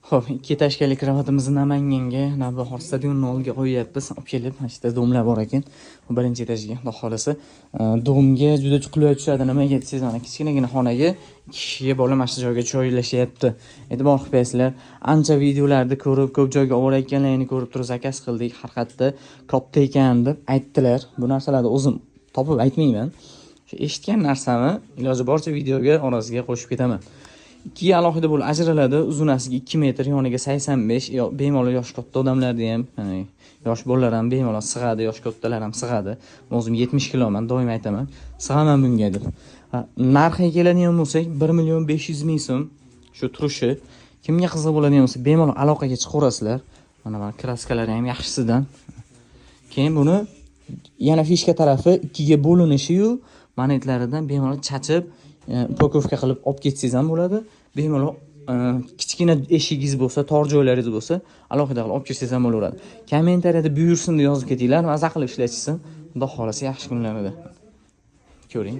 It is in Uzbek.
Xo'p, 2 tashkali kravatimizni Namanganga, Navbahor stadionining oldiga qo'yyapmiz. Olib kelib, mana shu yerda domlar bor ekan. Birinchi etajga, xudo xolasa. Domga juda qulay tushadi. Nimaga desangiz, mana kichkinagina xonaga 2 kishiga bola mana shu joyga joylashyapti. E'tibor qilibsizlar. Ancha videolarda ko'rib, ko'p joyga oborayotganlarini ko'rib turib zakaz qildik. Har qayerda katta ekan deb aytdilar. Bu narsalarni o'zim topib aytmayman. Shu eshitgan narsamni iloji boricha videoga orasiga qo'shib ketaman. Ikkiga alohida bo'lib ajraladi. Uzunasiga 2 metr, yoniga 85. Bemalol yosh katta odamlarda ham, yosh bolalar ham bemalol sig'adi, yosh kattalar ham sig'adi. Men o'zim 70 kiloman, doim aytaman. Sig'aman bunga deb. Narxiga keladigan bo'lsak, 1.500.000 so'm shu turishi. Kimga qiziq bo'ladigan bo'lsa, bemalol aloqaga chiqaverasizlar. Mana kraskalari ham yaxshisidan. Keyin buni yana fishka tarafi 2 ga bo'linishi-yu, monetlaridan bemalol chachib upakovka qilib olib ketsangiz ham bo'ladi. Bemalol kichkina eshigingiz bo'lsa, tor joylaringiz bo'lsa, alohida qilib olib ketsangiz ham bo'laveradi. Kommentariyada buyursin deb yozib ketinglar, maza qilib ishlatishsin. Xudo xolasa yaxshi kunlarida. Ko'ring.